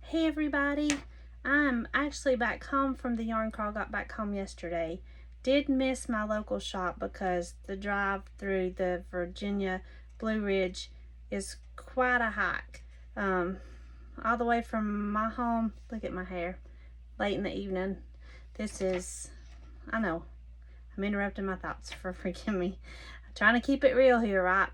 Hey everybody, I'm actually back home from the yarn crawl. Got back home yesterday. Did miss my local shop because the drive through the Virginia Blue Ridge is quite a hike. All the way from my home, look at my hair, late in the evening. This is, I know, I'm interrupting my thoughts, forgive me. I'm trying to keep it real here, right?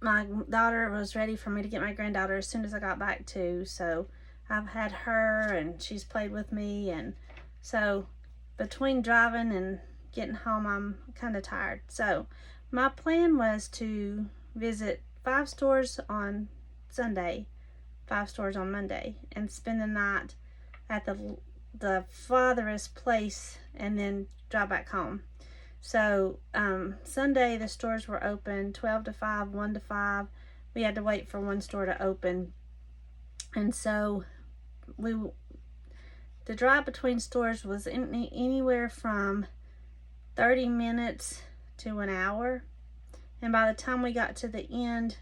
My daughter was ready for me to get my granddaughter as soon as I got back too, so I've had her and she's played with me, and so between driving and getting home I'm kind of tired. So my plan was to visit 5 stores on Sunday, 5 stores on Monday, and spend the night at the farthest place and then drive back home. So Sunday the stores were open 12 to 5, 1 to 5. We had to wait for one store to open, and so the drive between stores was anywhere from 30 minutes to an hour, and by the time we got to the end,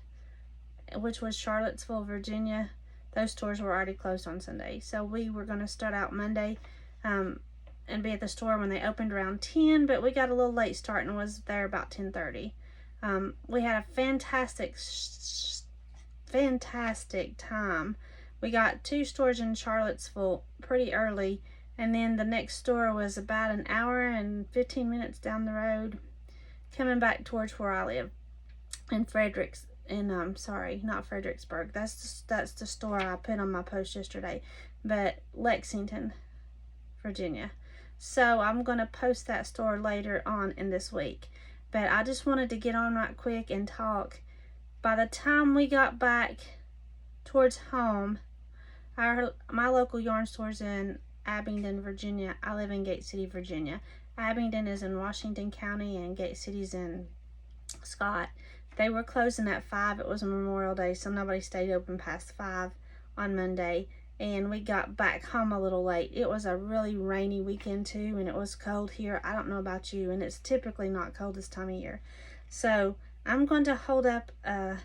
which was Charlottesville, Virginia, those stores were already closed on Sunday. So we were going to start out Monday and be at the store when they opened around 10, but we got a little late start and was there about 10:30. We had a fantastic time. We got 2 stores in Charlottesville pretty early, and then the next store was about an hour and 15 minutes down the road, coming back towards where I live in sorry, not Fredericksburg. That's the store I put on my post yesterday, but Lexington, Virginia. So I'm going to post that store later on in this week. But I just wanted to get on right quick and talk. By the time we got back towards home, my local yarn store's in Abingdon, Virginia. I live in Gate City, Virginia. Abingdon is in Washington County and Gate City's in Scott. They were closing at 5. It was Memorial Day, so nobody stayed open past 5 on Monday. And we got back home a little late. It was a really rainy weekend too, and it was cold here. I don't know about you, and it's typically not cold this time of year. So I'm going to hold up a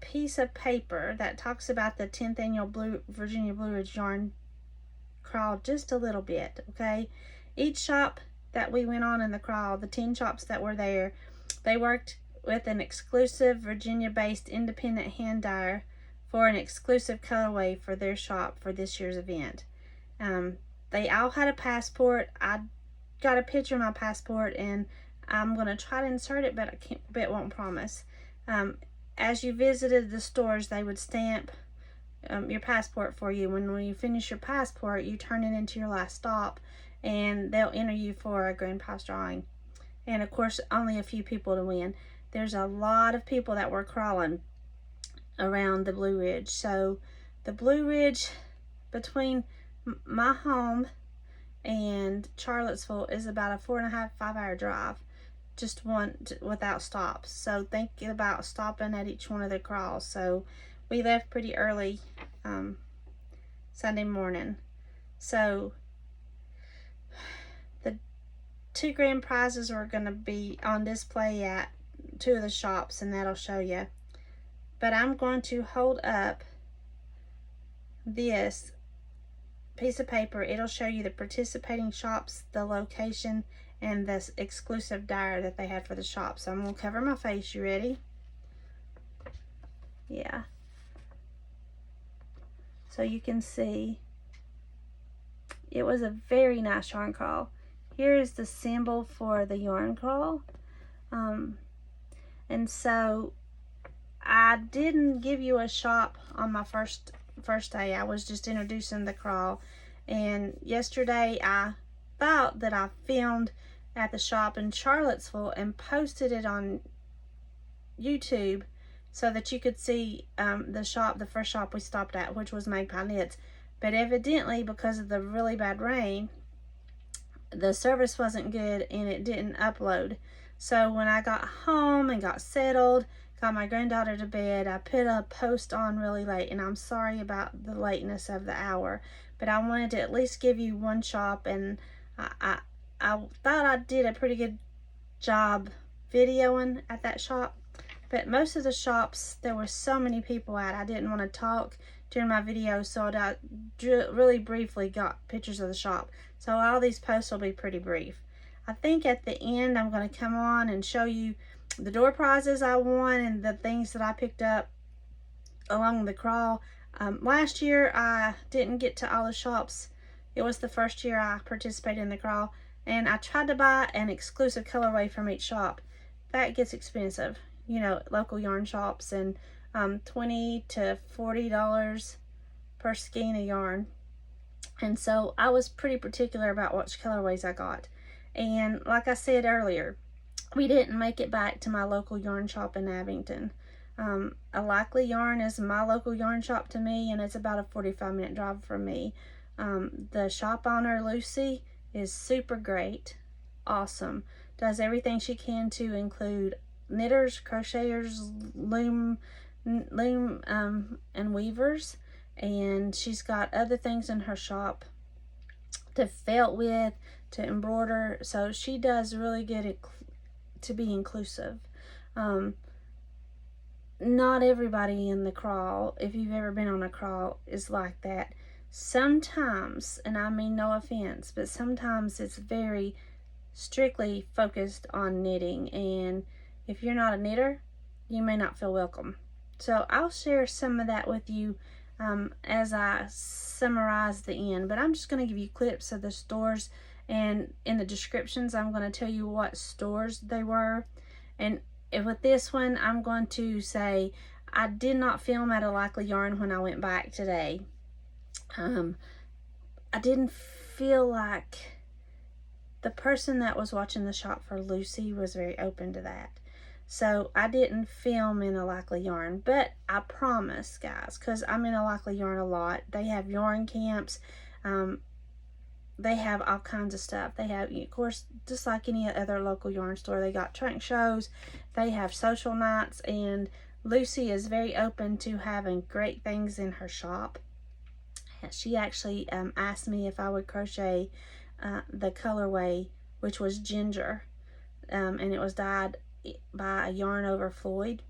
piece of paper that talks about the 10th annual Virginia Blue Ridge Yarn Crawl just a little bit, okay? Each shop that we went on in the crawl, the 10 shops that were there, they worked with an exclusive Virginia-based independent hand dyer for an exclusive colorway for their shop for this year's event. They all had a passport. I got a picture of my passport, and I'm going to try to insert it, but won't promise. As you visited the stores, they would stamp your passport for you. When you finish your passport, you turn it into your last stop, and they'll enter you for a grand prize drawing. And of course, only a few people to win. There's a lot of people that were crawling around the Blue Ridge. So the Blue Ridge between my home and Charlottesville is about a 4.5, 5-hour drive, just without stops. So think about stopping at each one of the crawls. So we left pretty early Sunday morning. So the 2 grand prizes are going to be on display at 2 of the shops, and that'll show you. But I'm going to hold up this piece of paper. It'll show you the participating shops, the location, and this exclusive dyer that they had for the shop. So I'm going to cover my face. You ready? Yeah. So you can see it was a very nice yarn crawl. Here is the symbol for the yarn crawl. And so I didn't give you a shop on my first day. I was just introducing the crawl. And yesterday I thought that I filmed at the shop in Charlottesville and posted it on YouTube so that you could see the first shop we stopped at, which was Magpie Knits. But evidently, because of the really bad rain, the service wasn't good and it didn't upload. So when I got home and got settled, got my granddaughter to bed, I put a post on really late, and I'm sorry about the lateness of the hour, but I wanted to at least give you one shop, and I thought I did a pretty good job videoing at that shop. But most of the shops, there were so many people at, I didn't want to talk during my video, so I really briefly got pictures of the shop. So all these posts will be pretty brief. I think at the end I'm going to come on and show you the door prizes I won and the things that I picked up along the crawl. Last year I didn't get to all the shops. It was the first year I participated in the crawl, and I tried to buy an exclusive colorway from each shop. That gets expensive, you know, local yarn shops, and $20 to $40 per skein of yarn. And so I was pretty particular about which colorways I got. And like I said earlier, we didn't make it back to my local yarn shop in Abingdon. A Likely Yarn is my local yarn shop to me, and it's about a 45-minute drive from me. The shop owner, Lucy, is super great, awesome, does everything she can to include knitters, crocheters, loom and weavers, and she's got other things in her shop to felt with, to embroider, so she does really good to be inclusive. Not everybody in the crawl, if you've ever been on a crawl, is like that. Sometimes, and I mean no offense, but sometimes it's very strictly focused on knitting, and if you're not a knitter, you may not feel welcome. So I'll share some of that with you as I summarize the end, but I'm just going to give you clips of the stores, and in the descriptions I'm going to tell you what stores they were. And with this one, I'm going to say I did not film at A Likely Yarn when I went back today. I didn't feel like the person that was watching the shop for Lucy was very open to that. So I didn't film in A Likely Yarn, but I promise, guys, because I'm in A Likely Yarn a lot. They have yarn camps. They have all kinds of stuff. They have, of course, just like any other local yarn store, they got trunk shows. They have social nights, and Lucy is very open to having great things in her shop. She actually asked me if I would crochet the colorway, which was ginger, and it was dyed by a yarn over Floyd,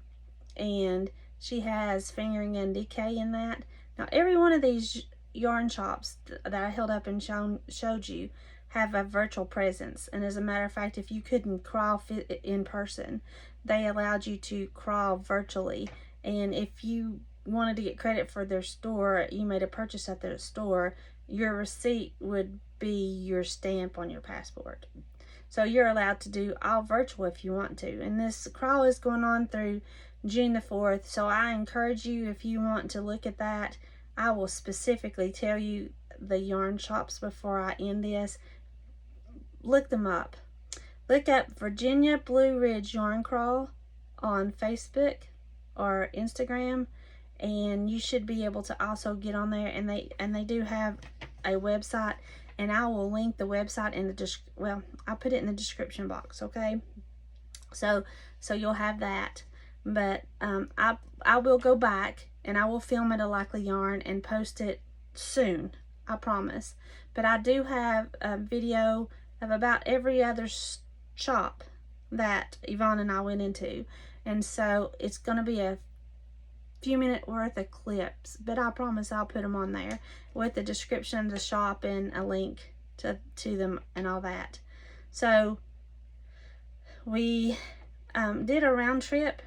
and she has fingering and decay in that. Now every one of these yarn shops that I held up and showed you have a virtual presence, and as a matter of fact, if you couldn't crawl in person, they allowed you to crawl virtually. And if you wanted to get credit for their store, you made a purchase at their store, your receipt would be your stamp on your passport. So you're allowed to do all virtual if you want to. And this crawl is going on through June the 4th. So I encourage you, if you want to look at that, I will specifically tell you the yarn shops before I end this. Look them up. Look up Virginia Blue Ridge Yarn Crawl on Facebook or Instagram, and you should be able to also get on there. And they do have a website, and I will link the website in the I'll put it in the description box, okay? So you'll have that. But I will go back and I will film at A Likely Yarn and post it soon, I promise. But I do have a video of about every other shop that Yvonne and I went into, and so it's going to be a few minute worth of clips, but I promise I'll put them on there with the description of the shop and a link to them and all that. So we did a round trip.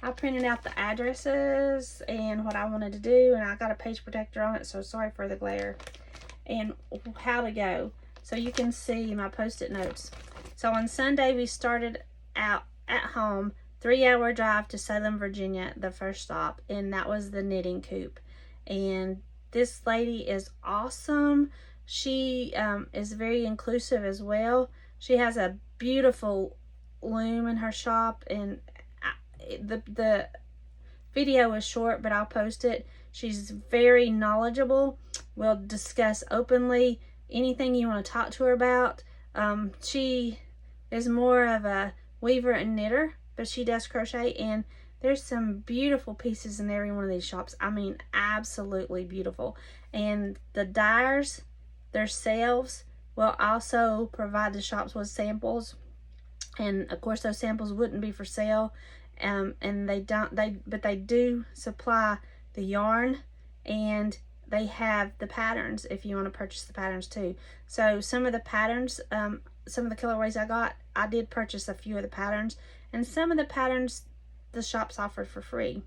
I printed out the addresses and what I wanted to do, and I got a page protector on it, so sorry for the glare, and how to go. So you can see my post-it notes. So on Sunday, we started out at home, 3-hour drive to Salem, Virginia, the first stop, and that was the knitting coop. And this lady is awesome. She is very inclusive as well. She has a beautiful loom in her shop, and the video is short, but I'll post it. She's very knowledgeable. We'll discuss openly anything you want to talk to her about. She is more of a weaver and knitter, but she does crochet, and there's some beautiful pieces in every one of these shops. I mean, absolutely beautiful. And the dyers themselves will also provide the shops with samples, and of course those samples wouldn't be for sale. and they do supply the yarn, and they have the patterns if you want to purchase the patterns too. So some of the patterns, some of the colorways I did purchase a few of the patterns, and some of the patterns the shops offered for free.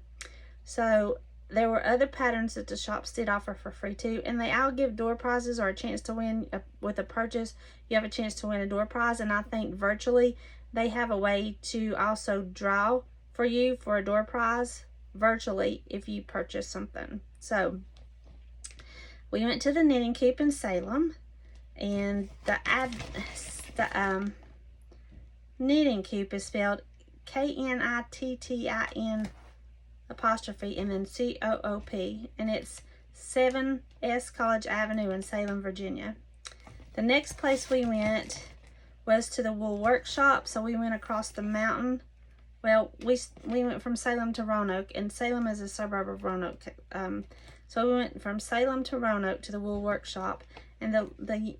So there were other patterns that the shops did offer for free too, and they all give door prizes or a chance to win. With a purchase, you have a chance to win a door prize, and I think virtually they have a way to also draw for you for a door prize virtually if you purchase something. So we went to the Knitting Coop in Salem, and the Knitting Coop is spelled Knittin apostrophe and then COOP, and it's 7S College Avenue in Salem, Virginia. The next place we went was to the wool workshop, so we went across the mountain. Well, we went from Salem to Roanoke, and Salem is a suburb of Roanoke. So we went from Salem to Roanoke to the wool workshop, and the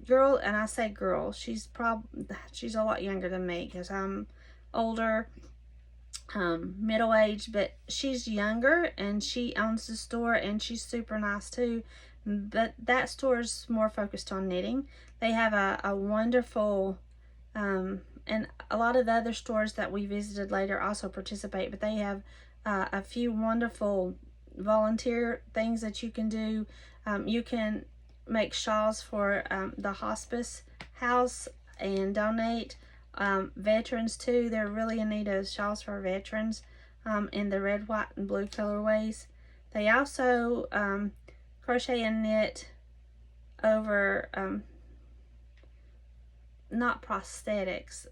girl, and I say girl, she's a lot younger than me because I'm older, middle-aged, but she's younger, and she owns the store, and she's super nice too. But that store is more focused on knitting. They have a wonderful, and a lot of the other stores that we visited later also participate, but they have a few wonderful volunteer things that you can do. You can make shawls for the hospice house and donate. Veterans too, they're really in need of shawls for veterans in the red, white, and blue colorways. They also crochet and knit over not prosthetics,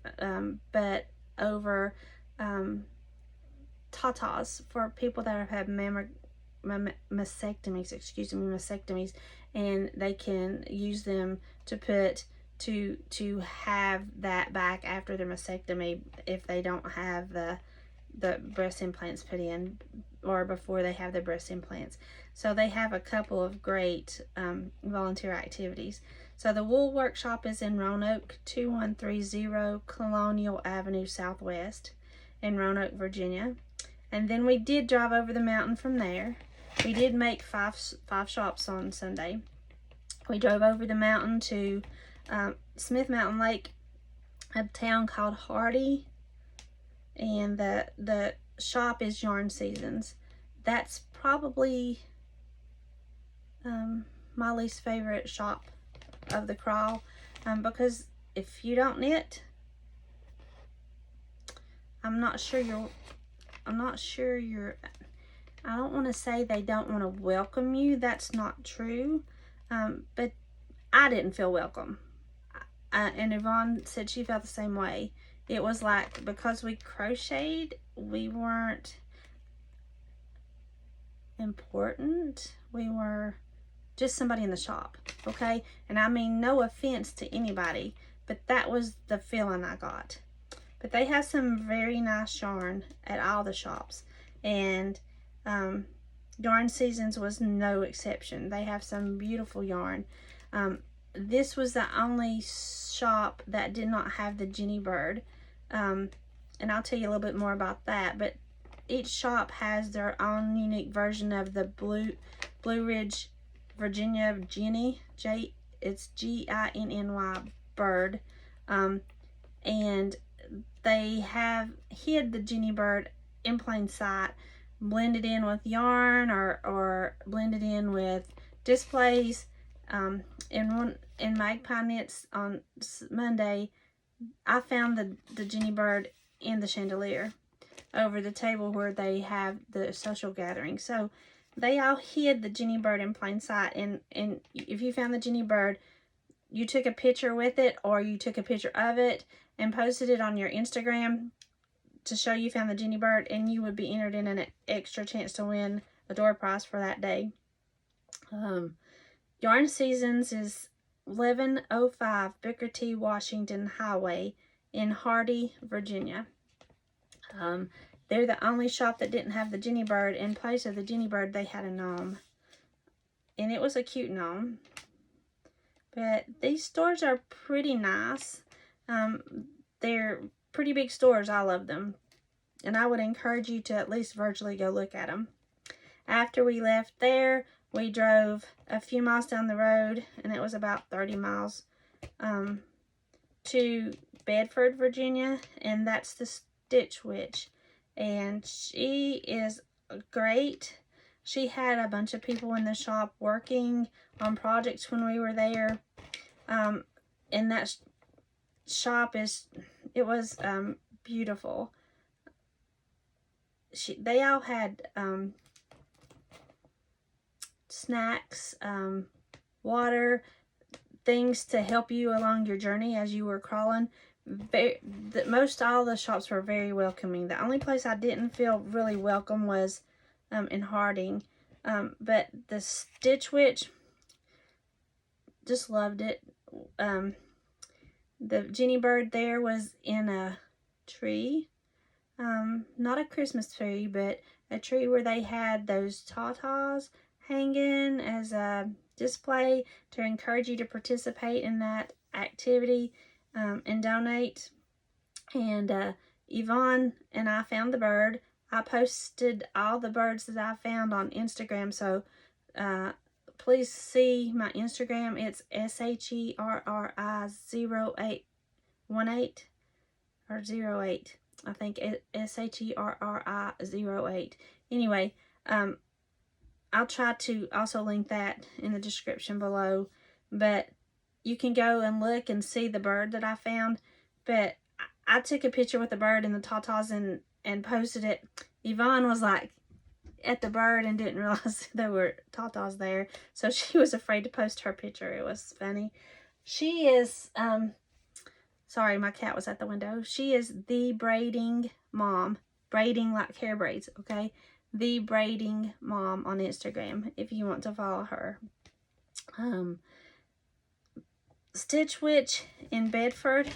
but over tatas for people that have had mastectomies, and they can use them to put to have that back after their mastectomy if they don't have the breast implants put in, or before they have the breast implants. So they have a couple of great volunteer activities. So the wool workshop is in Roanoke, 2130 Colonial Avenue Southwest in Roanoke, Virginia. And then we did drive over the mountain from there. We did make five shops on Sunday. We drove over the mountain to Smith Mountain Lake, a town called Hardy, and the shop is Yarn Seasons. That's probably my least favorite shop of the crawl, because if you don't knit, I don't want to say they don't want to welcome you. That's not true. But I didn't feel welcome. And Yvonne said she felt the same way. It was like, because we crocheted, we weren't important. We were just somebody in the shop, okay? And I mean, no offense to anybody, but that was the feeling I got. But they have some very nice yarn at all the shops, and Yarn Seasons was no exception. They have some beautiful yarn. This was the only shop that did not have the Jenny Bird, and I'll tell you a little bit more about that. But each shop has their own unique version of the Blue Ridge, Virginia Jenny. It's Ginny bird, and they have hid the Jenny Bird in plain sight, blended in with yarn or blended in with displays. In Magpie Knits on Monday, I found the Jenny Bird in the chandelier over the table where they have the social gathering. So they all hid the Jenny Bird in plain sight, and if you found the Jenny Bird, you took a picture with it, or you took a picture of it and posted it on your Instagram to show you found the Jenny Bird, and you would be entered in an extra chance to win a door prize for that day. Yarn Seasons is 1105 Booker T. Washington Highway in Hardy, Virginia. They're the only shop that didn't have the Jenny Bird. In place of the Jenny Bird, they had a gnome, and it was a cute gnome. But these stores are pretty nice. They're pretty big stores. I love them. and I would encourage you to at least virtually go look at them. After we left there, we drove a few miles down the road, and it was about 30 miles, to Bedford, Virginia, and that's the Stitch Witch. And she is great. She had a bunch of people in the shop working on projects when we were there. And that shop was beautiful. They all had snacks, water, things to help you along your journey as you were crawling. Most all the shops were very welcoming. The only place I didn't feel really welcome was in Harding. But the Stitch Witch, just loved it. The Jenny Bird there was in a tree. Not a Christmas tree, but a tree where they had those tatas hanging as a display to encourage you to participate in that activity and donate. And Yvonne and I found the bird. I posted all the birds that I found on Instagram, so please see my Instagram. It's SHERRI0818 or 08. I think SHERRI08. Anyway, I'll try to also link that in the description below, but you can go and look and see the bird that I found. But I took a picture with the bird and the tatas and posted it. Yvonne was like at the bird and didn't realize there were tatas there, so she was afraid to post her picture. It was funny. She is sorry, my cat was at the window. She is the braiding mom. Braiding like hair braids, okay? The braiding mom on Instagram if you want to follow her. Stitch Witch in Bedford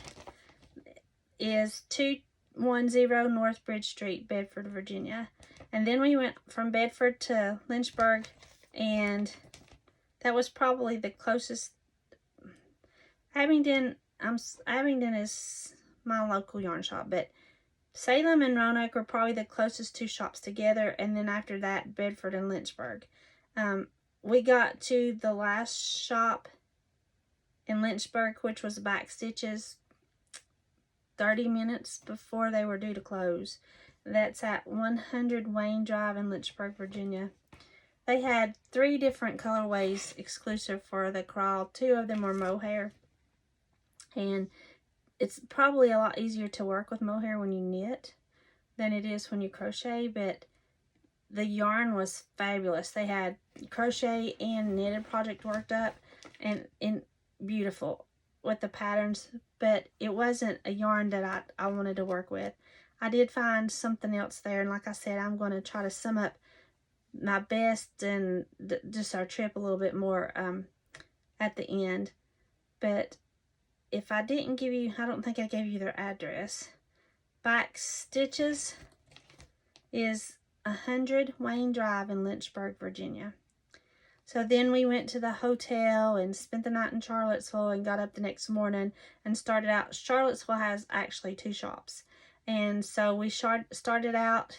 is 210 North Bridge Street, Bedford, Virginia. And then we went from Bedford to Lynchburg, and that was probably the closest. Abingdon is my local yarn shop, but Salem and Roanoke were probably the closest two shops together, and then after that, Bedford and Lynchburg. We got to the last shop in Lynchburg, which was Backstitches, 30 minutes before they were due to close. That's at 100 Wayne Drive in Lynchburg, Virginia. They had 3 different colorways exclusive for the crawl. 2 of them were mohair. And it's probably a lot easier to work with mohair when you knit than it is when you crochet, but the yarn was fabulous. They had crochet and knitted project worked up and beautiful with the patterns, but it wasn't a yarn that I wanted to work with. I did find something else there, and like I said, I'm going to try to sum up my best and just our trip a little bit more at the end. But if I didn't give you, I don't think I gave you their address. Backstitches is 100 Wayne Drive in Lynchburg, Virginia. So then we went to the hotel and spent the night in Charlottesville and got up the next morning and started out. Charlottesville has actually 2 shops. And so we started out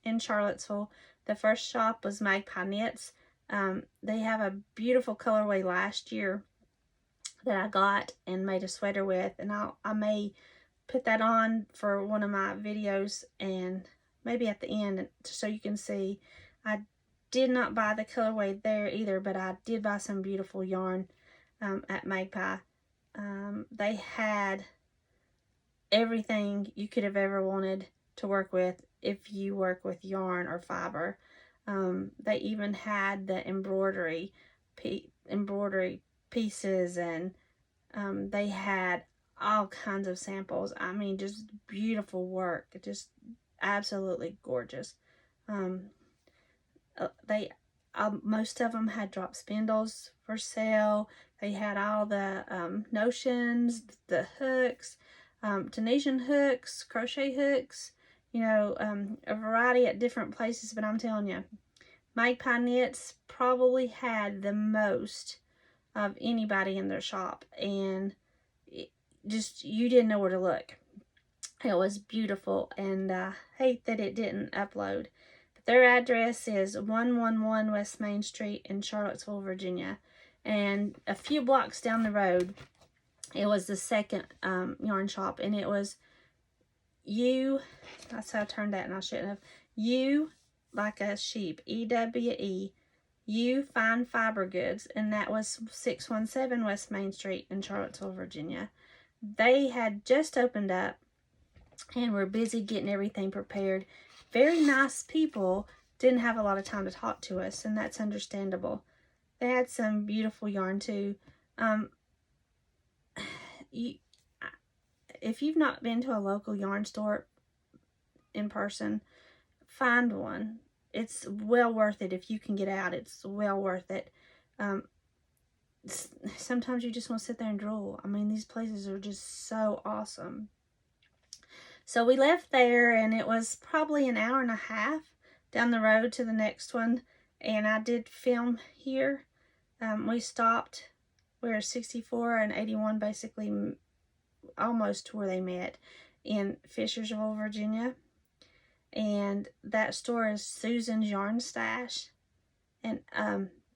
in Charlottesville. The first shop was Magpie Knits. They have a beautiful colorway last year that I got and made a sweater with. And I may put that on for one of my videos and maybe at the end so you can see. I did not buy the colorway there either, but I did buy some beautiful yarn at Magpie. They had everything you could have ever wanted to work with if you work with yarn or fiber. They even had the embroidery pieces, and they had all kinds of samples. I mean, just beautiful work, just absolutely gorgeous. Most of them had drop spindles for sale. They had all the notions, the hooks, Tunisian hooks, crochet hooks, you know, a variety at different places. But I'm telling you, Magpie Knits probably had the most of anybody in their shop, and you didn't know where to look. It was beautiful, and I hate that it didn't upload. But their address is 111 West Main Street in Charlottesville, Virginia. And a few blocks down the road, it was the second yarn shop, and it was that's how I turned that, and I shouldn't have. You, like a sheep, EWE, You Fine Fiber Goods, and that was 617 West Main Street in Charlottesville, Virginia. They had just opened up and were busy getting everything prepared. Very nice people, didn't have a lot of time to talk to us, and that's understandable. They had some beautiful yarn too. If you've not been to a local yarn store in person, find one. It's well worth it. If you can get out, it's well worth it. Sometimes you just want to sit there and drool. I mean, these places are just so awesome. So we left there, and it was probably an hour and a half down the road to the next one, and I did film here. We stopped where 64 and 81 basically almost to where they met, in Fishersville, Virginia. And that store is Susan's Yarn Stash, and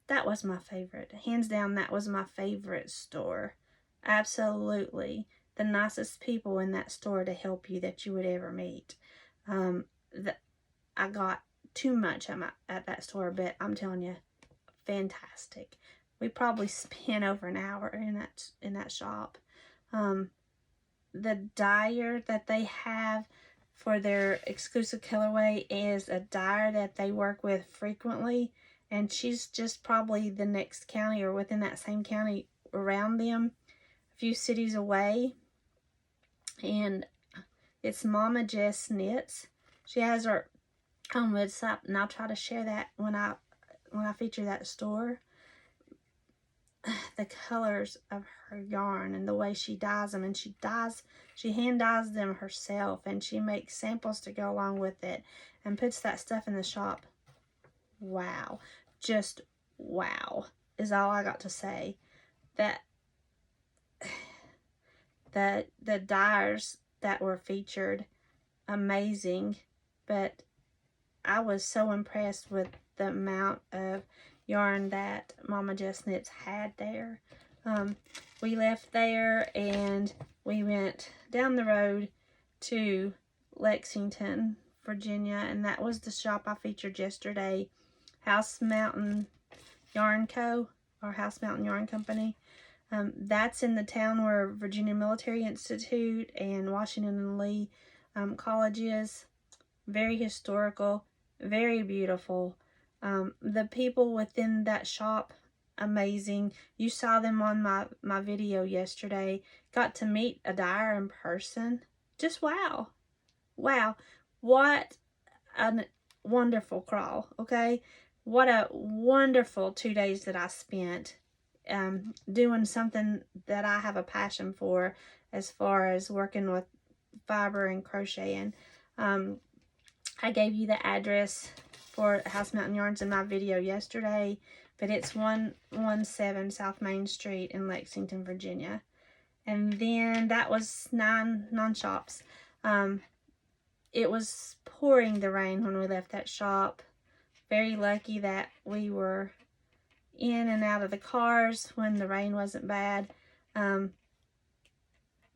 that was my favorite. Hands down, that was my favorite store. Absolutely. The nicest people in that store to help you that you would ever meet. I got too much at that store, but I'm telling you, fantastic. We probably spent over an hour in that shop. The Dyer that they have for their exclusive colorway is a Dyer that they work with frequently, and she's just probably the next county or within that same county around them, a few cities away. And it's Momma Jess Knits. She has her own website, and I'll try to share that when I feature that store. The colors of her yarn and the way she dyes them, and she hand dyes them herself, and she makes samples to go along with it and puts that stuff in the shop. Wow. Just wow is all I got to say. That the dyers that were featured, amazing, but I was so impressed with the amount of yarn that Momma Jess Knits had there. We left there and we went down the road to Lexington, Virginia, and that was the shop I featured yesterday, House Mountain Yarn Co. or House Mountain Yarn Company. That's in the town where Virginia Military Institute and Washington and Lee College is. Very historical, very beautiful. The people within that shop, amazing. You saw them on my video yesterday. Got to meet a Dyer in person. Just wow. Wow. What a wonderful crawl, okay? What a wonderful 2 days that I spent doing something that I have a passion for, as far as working with fiber and crocheting. I gave you the address for House Mountain Yarns in my video yesterday, but it's 117 South Main Street in Lexington, Virginia. And then that was 9 shops. It was pouring the rain when we left that shop. Very lucky that we were in and out of the cars when the rain wasn't bad.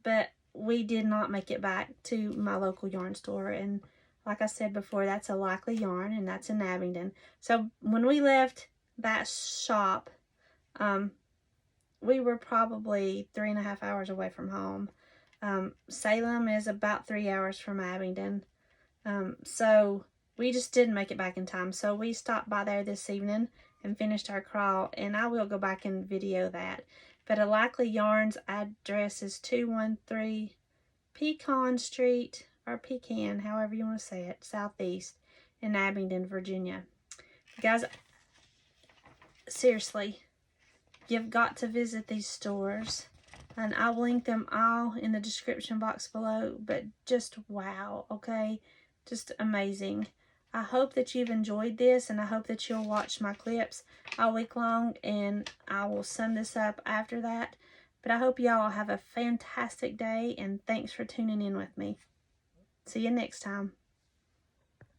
But we did not make it back to my local yarn store. And like I said before, that's a Likely Yarn, and that's in Abingdon. So when we left that shop, we were probably 3.5 hours away from home. Salem is about 3 hours from Abingdon. So we just didn't make it back in time. So we stopped by there this evening and finished our crawl, and I will go back and video that. But a Likely Yarn's address is 213 Pecan Street, or Pecan, however you want to say it, Southeast in Abingdon, Virginia. Guys, seriously, you've got to visit these stores, and I'll link them all in the description box below. But just wow, okay? Just amazing. I hope that you've enjoyed this, and I hope that you'll watch my clips all week long, and I will sum this up after that. But I hope y'all have a fantastic day, and thanks for tuning in with me. See you next time.